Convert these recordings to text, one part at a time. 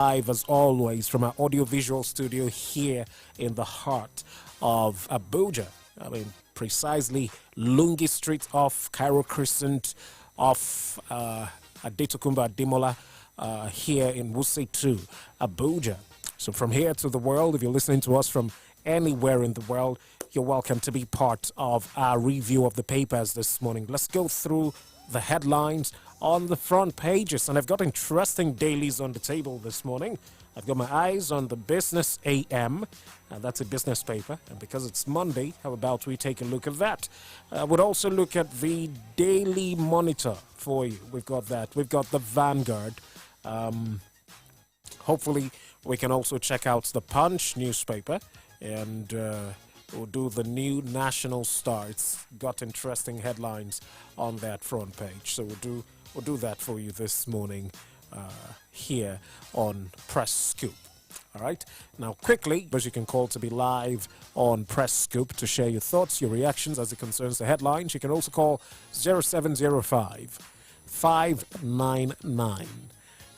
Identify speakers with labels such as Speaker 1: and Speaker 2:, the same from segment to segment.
Speaker 1: Live as always from our audiovisual studio here in the heart of Abuja. I mean, precisely Lungi Street off Cairo Crescent, off Adetokunbo Ademola, here in Wuse 2, Abuja. So from here to the world, if you're listening to us from anywhere in the world, you're welcome to be part of our review of the papers this morning. Let's go through the headlines on the front pages, and I've got interesting dailies on the table this morning. I've got my eyes on the Business AM, and that's a business paper, and because it's Monday, how about we take a look at that? We'll also look at the Daily Monitor for you. We've got that. We've got the Vanguard. Hopefully we can also check out the Punch newspaper, and we'll do the New National Star. It's got interesting headlines on that front page, so we'll do that for you this morning here on Press Scoop. All right. Now, quickly, as you can call to be live on Press Scoop to share your thoughts, your reactions as it concerns the headlines. You can also call 0705 599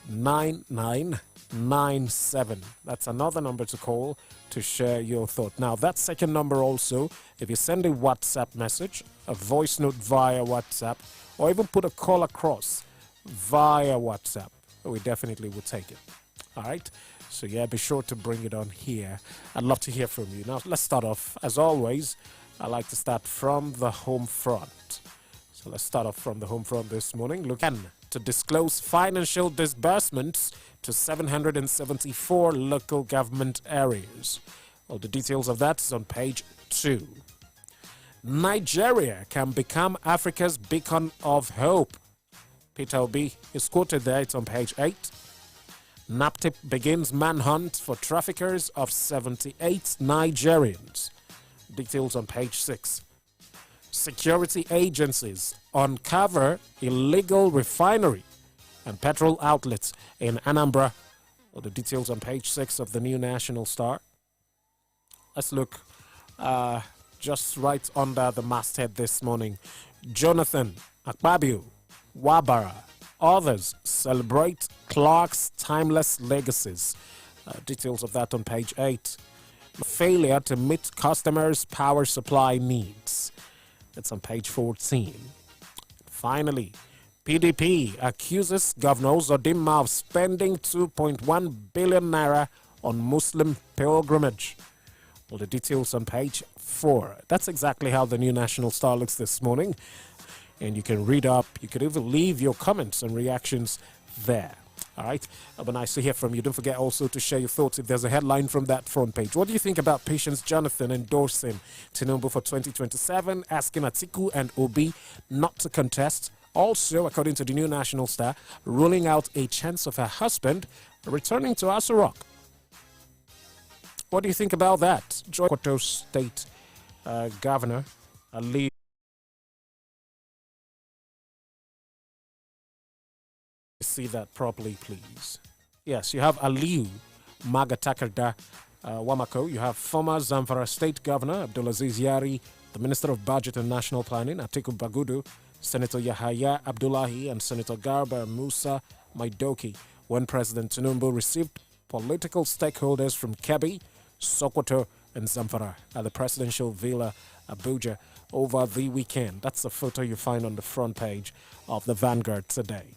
Speaker 1: 9997. That's another number to call to share your thought. Now, that second number also, if you send a WhatsApp message, a voice note via WhatsApp, or even put a call across via WhatsApp, we definitely will take it. All right? So, yeah, be sure to bring it on here. I'd love to hear from you. Now, let's start off. As always, I like to start from the home front. So, let's start off from the home front this morning. Look to disclose financial disbursements to 774 local government areas. All the details of that is on page 2. Nigeria can become Africa's beacon of hope. Peter Obi is quoted there. It's on page 8. NAPTIP begins manhunt for traffickers of 78 Nigerians. Details on page 6. Security agencies uncover illegal refinery and petrol outlets in Anambra. All the details on page 6 of the New National Star. Let's look just right under the masthead this morning. Jonathan Akpabio, Wabara, others celebrate Clark's timeless legacies. Details of that on page 8. Failure to meet customers' power supply needs. It's on page 14. Finally, PDP accuses Governor Uzodinma of spending 2.1 billion naira on Muslim pilgrimage. All the details on page 4. That's exactly how the New National Star looks this morning. And you can read up, you could even leave your comments and reactions there. All right, it'll be nice to hear from you. Don't forget also to share your thoughts if there's a headline from that front page. What do you think about Patience Jonathan endorsing Tinubu for 2027, asking Atiku and Obi not to contest? Also, according to the New National Star, ruling out a chance of her husband returning to Aso Rock. What do you think about that? Sokoto State Governor Ali. See that properly, please. Yes, you have Aliu Magatakarda Wamako. You have former Zamfara State Governor Abdulaziz Yari, the Minister of Budget and National Planning Atiku Bagudu, Senator Yahaya Abdullahi, and Senator Garba Musa Maidoki. When President Tinubu received political stakeholders from Kebbi, Sokoto, and Zamfara at the Presidential Villa, Abuja, over the weekend. That's the photo you find on the front page of the Vanguard today.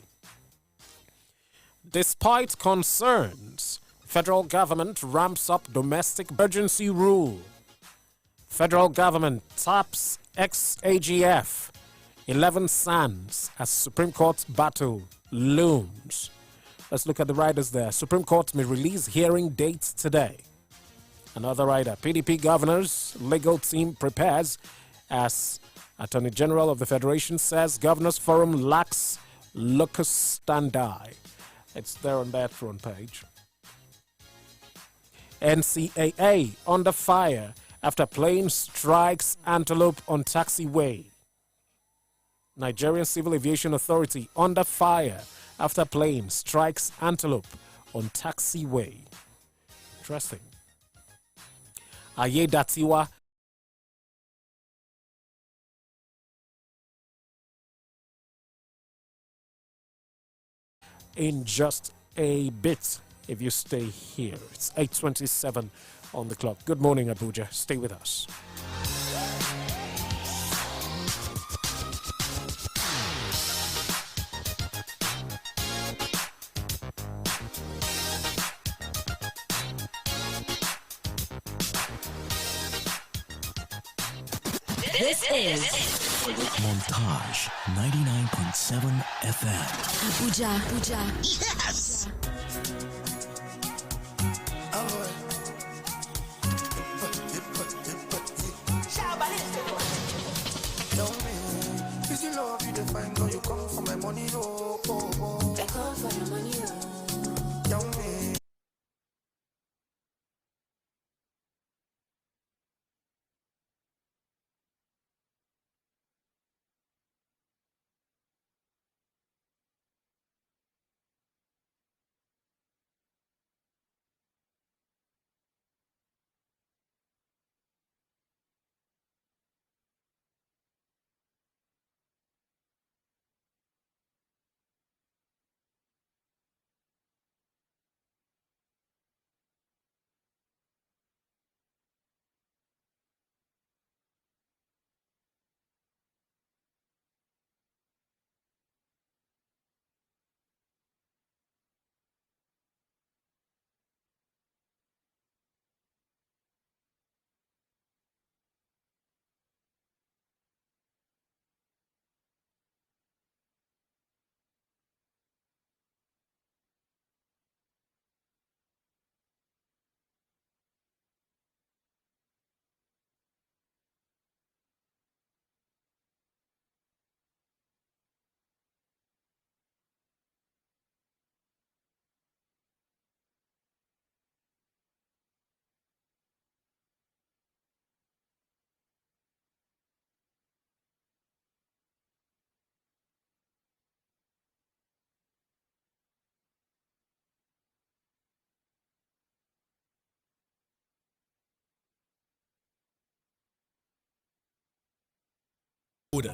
Speaker 1: Despite concerns, federal government ramps up domestic emergency rule. Federal government taps ex-AGF. 11 sands as Supreme Court battle looms. Let's look at the riders there. Supreme Court may release hearing dates today. Another rider, PDP governor's legal team prepares as Attorney General of the Federation says Governors Forum lacks locus standi. It's there on that front page. NCAA under fire after plane strikes antelope on taxiway. Nigerian Civil Aviation Authority under fire after plane strikes antelope on taxiway. Interesting. Ayedatiwa in just a bit. if you stay here. It's 8:27 on the clock. Good morning, Abuja. Stay with us.
Speaker 2: This is
Speaker 3: Montage 99.7 FM.
Speaker 2: Abuja.
Speaker 3: Yes!
Speaker 4: Is you love you define? No, you come for my money, oh, oh, oh.
Speaker 2: I come for your money, oh.
Speaker 4: Tell me.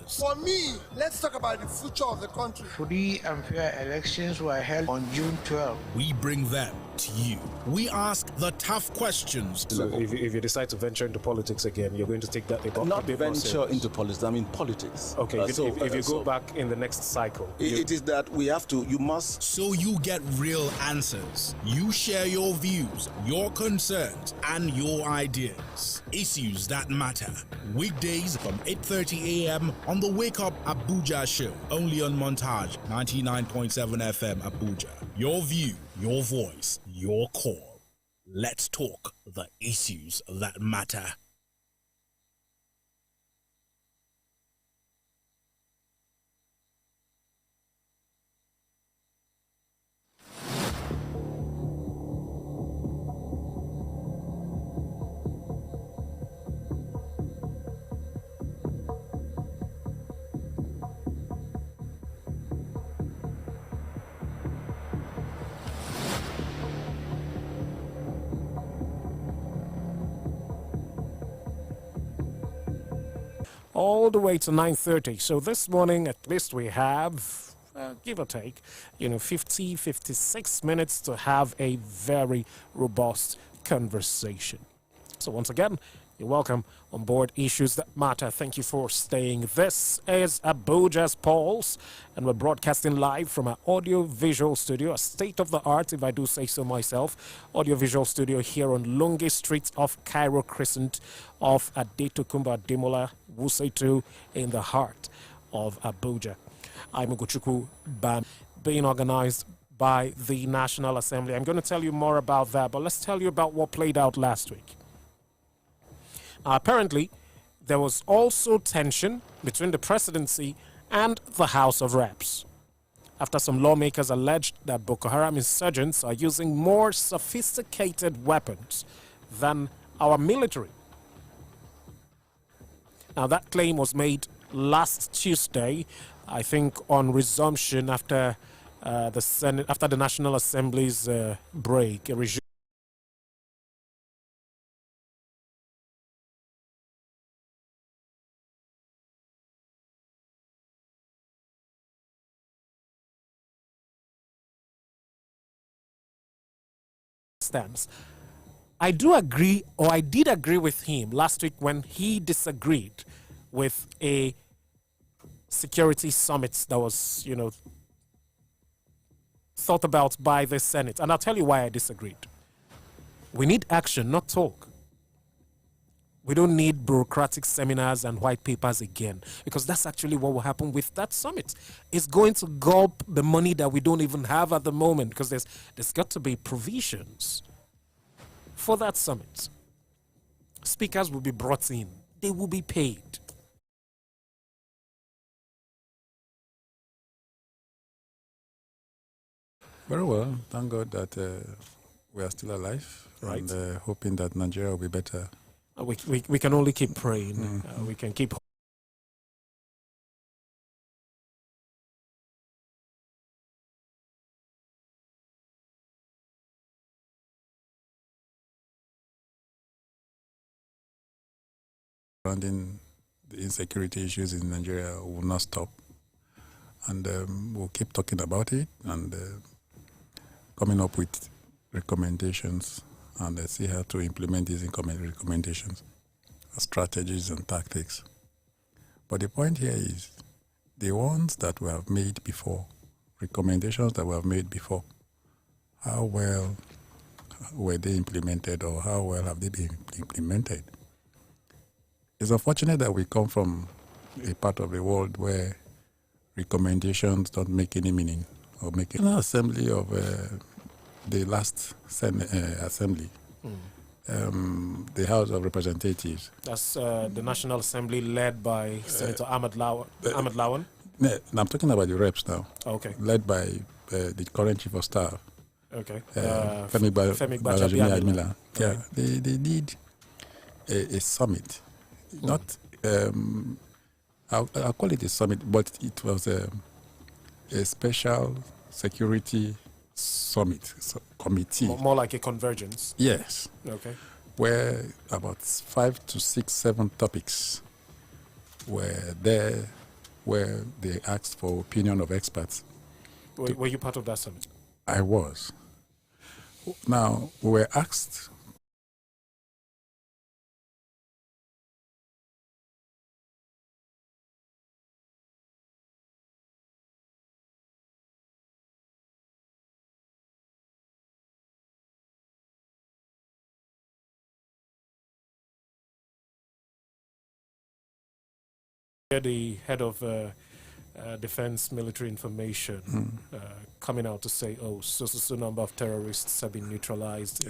Speaker 4: For me, let's talk about the future of the country.
Speaker 5: Free and fair elections were held on June 12.
Speaker 3: We bring them to you. We ask the tough questions.
Speaker 1: So if you decide to venture into politics again, you're going to take that
Speaker 6: Not venture into politics, I mean politics.
Speaker 1: Okay, if you go back in the next cycle.
Speaker 6: It is that we have to, you must.
Speaker 3: So you get real answers. You share your views, your concerns, and your ideas. Issues that matter. Weekdays from 8:30 a.m. on the Wake Up Abuja show. Only on Montage 99.7 FM Abuja. Your view, your voice, your call. Let's talk the issues that matter.
Speaker 1: All the way to 9:30. So this morning, at least we have, give or take, 56 minutes to have a very robust conversation. So once again, you're welcome on board Issues That Matter. Thank you for staying. This is Abuja's Pulse, and we're broadcasting live from our audio-visual studio, a state-of-the-art, if I do say so myself, audio-visual studio here on Lungi Street off Cairo Crescent of Adetokunbo Ademola Wusetu in the heart of Abuja. I'm Ugochukwu Bam, being organized by the National Assembly. I'm going to tell you more about that, but let's tell you about what played out last week. Apparently, there was also tension between the presidency and the House of Reps, after some lawmakers alleged that Boko Haram insurgents are using more sophisticated weapons than our military. Now, that claim was made last Tuesday, I think, on resumption after the Senate, after the National Assembly's break. stance. I do agree, or I did agree with him last week when he disagreed with a security summit that was, thought about by the Senate. And I'll tell you why I disagreed. We need action, not talk. We don't need bureaucratic seminars and white papers again, because that's actually what will happen with that summit. It's going to gulp the money that we don't even have at the moment, because there's got to be provisions for that summit. Speakers will be brought in. They will be paid.
Speaker 7: Very well. Thank God that we are still alive,
Speaker 1: Right.
Speaker 7: and hoping that Nigeria will be better.
Speaker 1: We can only keep praying. We can keep.
Speaker 7: Surrounding the insecurity issues in Nigeria will not stop, and we'll keep talking about it and coming up with recommendations and see how to implement these recommendations, strategies and tactics. But the point here is the ones that we have made before, recommendations that we have made before, how well were they implemented, or how well have they been implemented? It's unfortunate that we come from a part of the world where recommendations don't make any meaning, or make an assembly of the last assembly, the House of Representatives.
Speaker 1: That's the National Assembly led by Senator Ahmed Lawan.
Speaker 7: No, I'm talking about the reps now.
Speaker 1: Okay.
Speaker 7: Led by the current Chief of Staff.
Speaker 1: Okay.
Speaker 7: Femi
Speaker 1: Gbajabiamila.
Speaker 7: Yeah,
Speaker 1: Right.
Speaker 7: they did a summit. Not, I'll call it a summit, but it was a special security summit committee.
Speaker 1: More like a convergence.
Speaker 7: Yes,
Speaker 1: Okay.
Speaker 7: where about 5 to 6, 7 topics were there, where they asked for opinion of experts.
Speaker 1: Were you part of that summit?
Speaker 7: I was. Now, we were asked
Speaker 1: The head of Defense Military Information coming out to say, so number of terrorists have been neutralized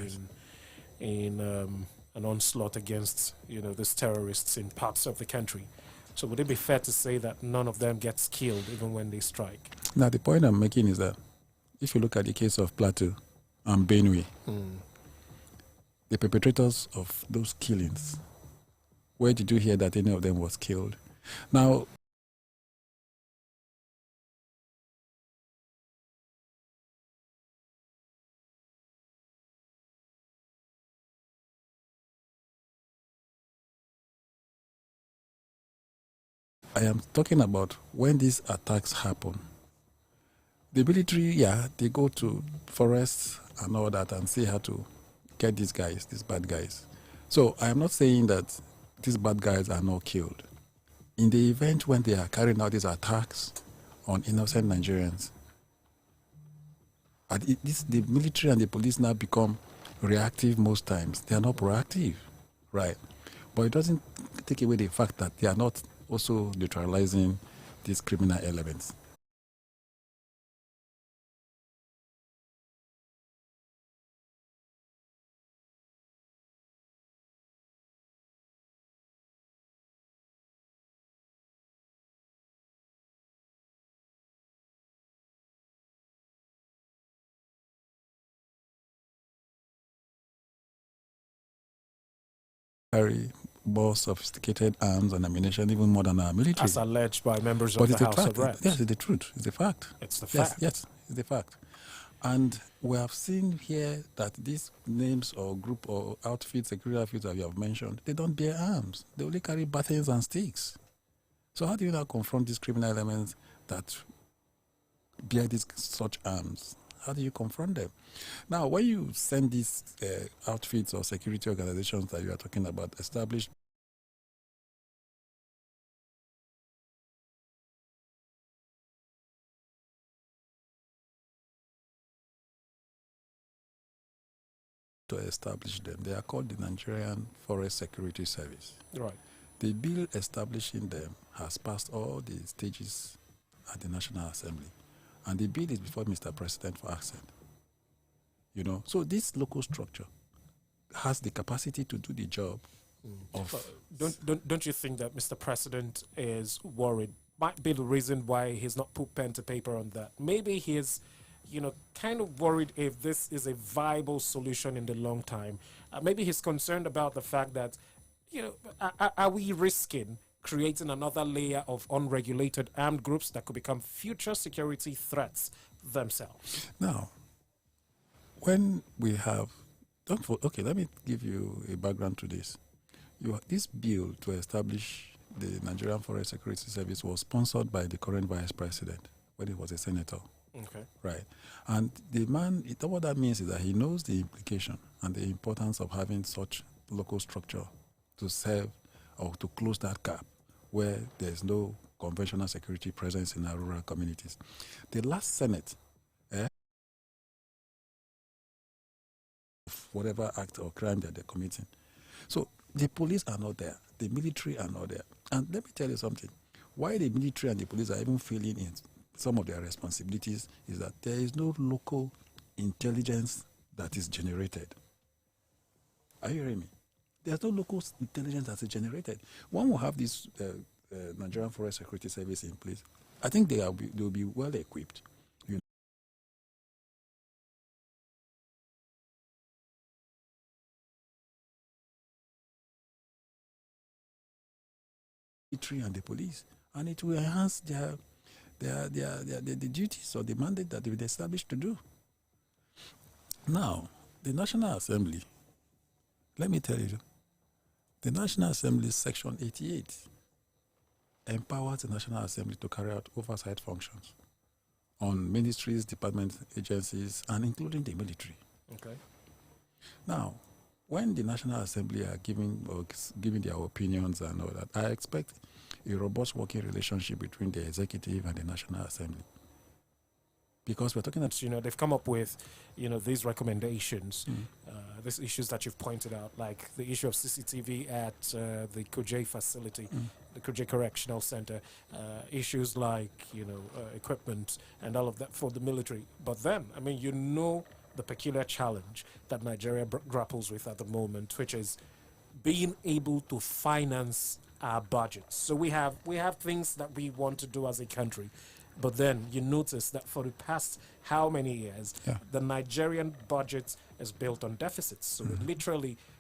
Speaker 1: in an onslaught against these terrorists in parts of the country. So would it be fair to say that none of them gets killed even when they strike?
Speaker 7: Now, the point I'm making is that if you look at the case of Plateau and Benue, the perpetrators of those killings, where did you hear that any of them was killed? Now, I am talking about when these attacks happen. The military, they go to forests and all that and see how to get these guys, these bad guys. So I am not saying that these bad guys are not killed. In the event when they are carrying out these attacks on innocent Nigerians, the military and the police now become reactive most times. They are not proactive, right? But it doesn't take away the fact that they are not also neutralizing these criminal elements. Carry more sophisticated arms and ammunition, even more than our military.
Speaker 1: As alleged by members
Speaker 7: But
Speaker 1: of the
Speaker 7: it's a
Speaker 1: House
Speaker 7: fact.
Speaker 1: of Reps.
Speaker 7: Yes, it's the truth. It's the fact.
Speaker 1: It's the
Speaker 7: Yes,
Speaker 1: fact.
Speaker 7: yes, it's the fact. And we have seen here that these names or group or outfits, security outfits that you have mentioned, they don't bear arms. They only carry batons and sticks. So how do you now confront these criminal elements that bear these such arms How do you confront them? Now, when you send these outfits or security organizations that you are talking about established to establish them, they are called the Nigerian Forest Security Service.
Speaker 1: Right.
Speaker 7: The bill establishing them has passed all the stages at the National Assembly, and the bill is before Mr. President for assent. You know, so this local structure has the capacity to do the job of.
Speaker 1: Don't you think that Mr. President is worried? Might be the reason why he's not put pen to paper on that. Maybe he's, kind of worried if this is a viable solution in the long time. Maybe he's concerned about the fact that, are we risking creating another layer of unregulated armed groups that could become future security threats themselves?
Speaker 7: Now, when we have, let me give you a background to this. This bill to establish the Nigerian Forest Security Service was sponsored by the current vice president when he was a senator.
Speaker 1: Okay.
Speaker 7: Right. And the man, what that means is that he knows the implication and the importance of having such local structure to serve or to close that gap where there's no conventional security presence in our rural communities. The last Senate, whatever act or crime that they're committing. So the police are not there. The military are not there. And let me tell you something. Why the military and the police are even failing in some of their responsibilities is that there is no local intelligence that is generated. Are you hearing me? There's no local intelligence that is generated. One will have this Nigerian Forest Security Service in place. I think they'll be well equipped. And the police, and it will enhance the duties or the mandate that they've established to do. Now, the National Assembly, let me tell you, the National Assembly Section 88 empowers the National Assembly to carry out oversight functions on ministries, departments, agencies, and including the military.
Speaker 1: Okay.
Speaker 7: Now, when the National Assembly are giving their opinions and all that, I expect a robust working relationship between the executive and the National Assembly. Because we're talking about...
Speaker 1: they've come up with, these recommendations, these issues that you've pointed out, like the issue of CCTV at the Kuje facility, the Kuje Correctional Center, issues like, equipment and all of that for the military. But then, the peculiar challenge that Nigeria grapples with at the moment, which is being able to finance our budgets. So we have things that we want to do as a country, but then you notice that for the past how many years, the Nigerian budget is built on deficits. So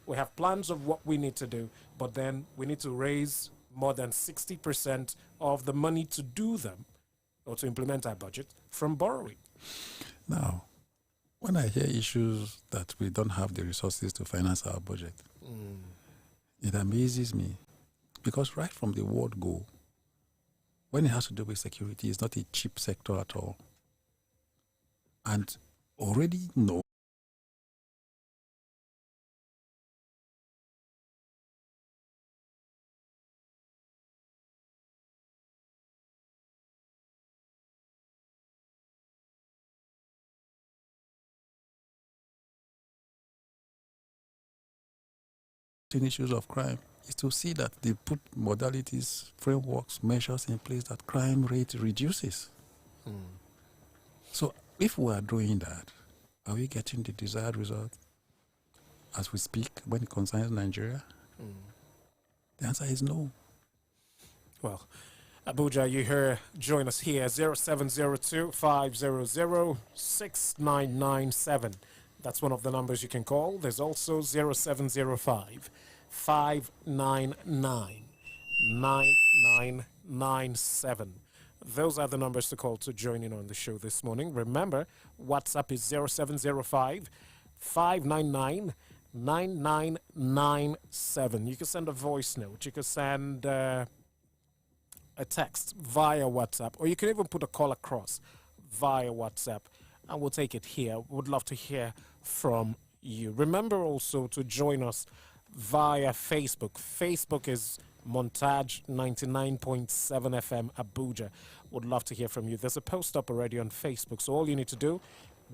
Speaker 1: we have plans of what we need to do, but then we need to raise more than 60% of the money to do them or to implement our budget from borrowing.
Speaker 7: Now, when I hear issues that we don't have the resources to finance our budget, it amazes me. Because right from the word go, when it has to do with security, it's not a cheap sector at all. And already know in issues of crime is to see that they put modalities, frameworks, measures in place that crime rate reduces. So if we are doing that, are we getting the desired result as we speak when it concerns Nigeria? The answer is no.
Speaker 1: Well, Abuja, you join us here, 0702-500-6997. That's one of the numbers you can call. There's also 0705-599-9997. Those are the numbers to call to join in on the show this morning. Remember, WhatsApp is 0705-599-9997. You can send a voice note. You can send a text via WhatsApp, or you can even put a call across via WhatsApp. and we'll take it here. Would love to hear from you. Remember also to join us via Facebook. Facebook is Montage 99.7 FM Abuja. Would love to hear from you. There's a post up already on Facebook, so all you need to do,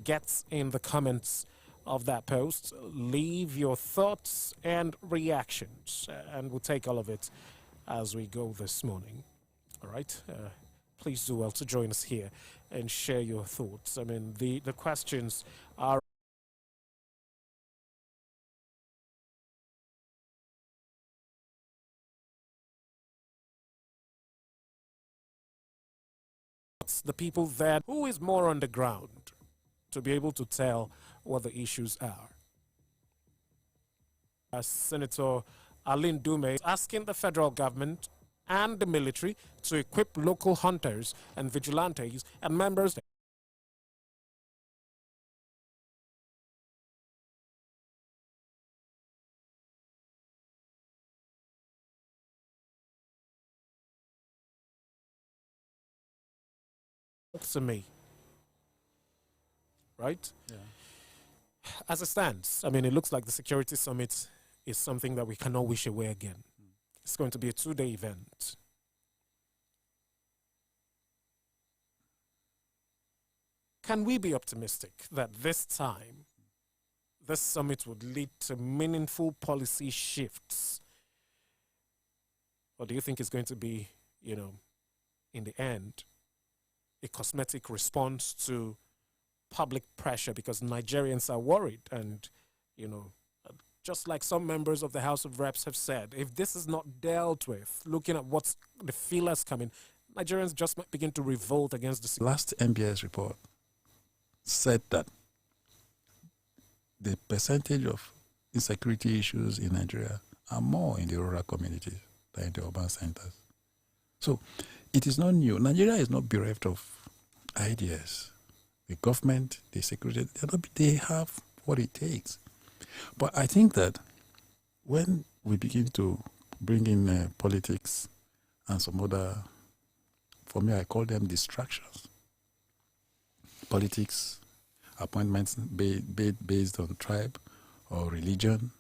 Speaker 1: get in the comments of that post, leave your thoughts and reactions, and we'll take all of it as we go this morning. All right? Please do well to join us here and share your thoughts. I mean, the questions are the people there who is more on the ground to be able to tell what the issues are. Senator Aline Dume is asking the federal government and the military to equip local hunters and vigilantes and members to me. Right?
Speaker 7: Yeah.
Speaker 1: As it stands, I mean, it looks like the security summit is something that we cannot wish away again. It's going to be a 2-day event. Can we be optimistic that this time, this summit would lead to meaningful policy shifts? Or do you think it's going to be, in the end, a cosmetic response to public pressure because Nigerians are worried? And, just like some members of the House of Reps have said, if this is not dealt with, looking at what's the feelers coming, Nigerians just might begin to revolt against the
Speaker 7: Last MBS report said that the percentage of insecurity issues in Nigeria are more in the rural communities than in the urban centers. So it is not new. Nigeria is not bereft of ideas. The government, the security, they have what it takes. But I think that when we begin to bring in politics and some other, for me, I call them distractions. Politics, appointments based on tribe or religion,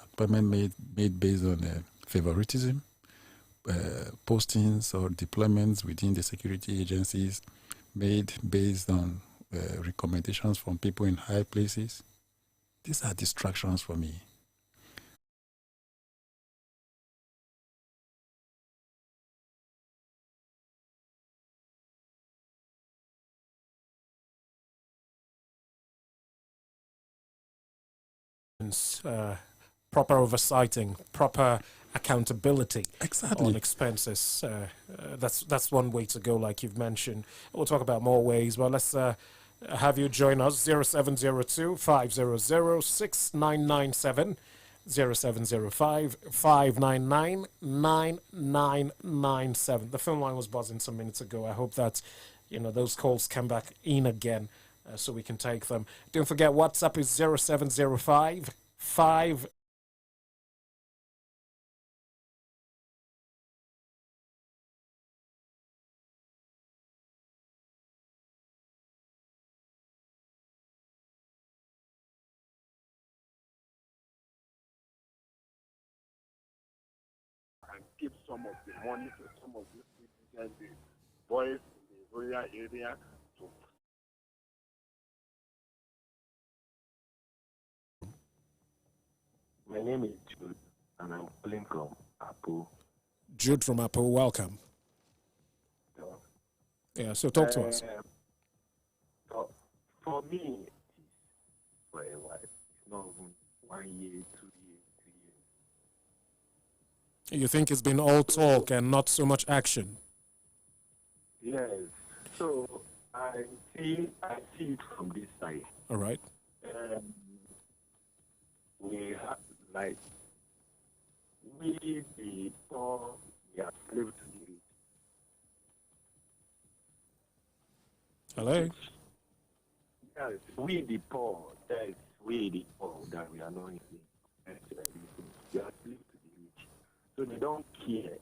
Speaker 7: appointment made based on favoritism, postings or deployments within the security agencies made based on recommendations from people in high places. These are distractions for me.
Speaker 1: Proper oversighting, proper accountability
Speaker 7: Exactly.
Speaker 1: on expenses. That's one way to go, like you've mentioned. We'll talk about more ways, but let's have you join us. 0702 500 6997, 0705 599 9997. The phone line was buzzing some minutes ago. I hope that those calls come back in again so we can take them. Don't forget, WhatsApp is 0705 5.
Speaker 8: And keep some of the money for some of these people, the boys in the rural area, to
Speaker 9: My name is Jude, and I'm calling from Apu.
Speaker 1: Jude from Apple, welcome. Yeah, so talk to us.
Speaker 9: For me, for a while, it's not even 1 year, 2 years, 2 years.
Speaker 1: You think it's been all talk and not so much action?
Speaker 9: Yes. So I see it from this side.
Speaker 1: All right.
Speaker 9: We have we the poor, we are slaves to the rich.
Speaker 1: Hello?
Speaker 9: Yes, we the poor, that is we the poor that we are not in. We are slaves to the rich. So they don't care.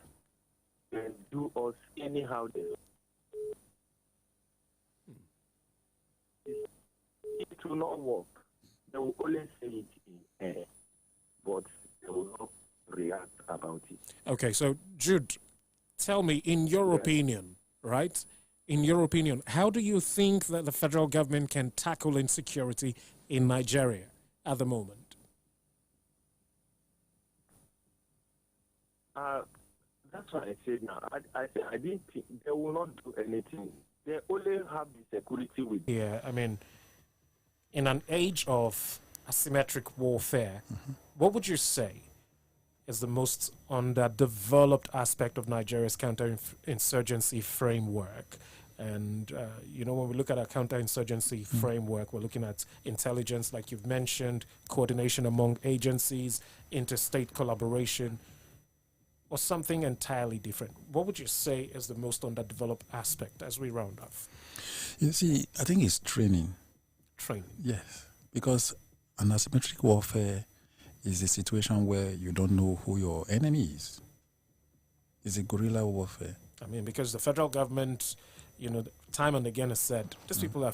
Speaker 9: They do us anyhow they it will not work. They will only say it in air, but they will not react about it.
Speaker 1: Okay, so Jude, tell me, in your opinion, right? In your opinion, how do you think that the federal government can tackle insecurity in Nigeria at the moment?
Speaker 9: That's what I said now. I didn't think they will not do anything. They only have the security with.
Speaker 1: Yeah, I mean, in an age of asymmetric warfare, what would you say is the most underdeveloped aspect of Nigeria's counterinsurgency framework? And, when we look at our counterinsurgency framework, we're looking at intelligence, like you've mentioned, coordination among agencies, interstate collaboration, or something entirely different. What would you say is the most underdeveloped aspect as we round off?
Speaker 7: You see, I think it's training.
Speaker 1: Training.
Speaker 7: Yes, because an asymmetric warfare is a situation where you don't know who your enemy is. It's a guerrilla warfare.
Speaker 1: I mean, because the federal government, time and again has said, these people are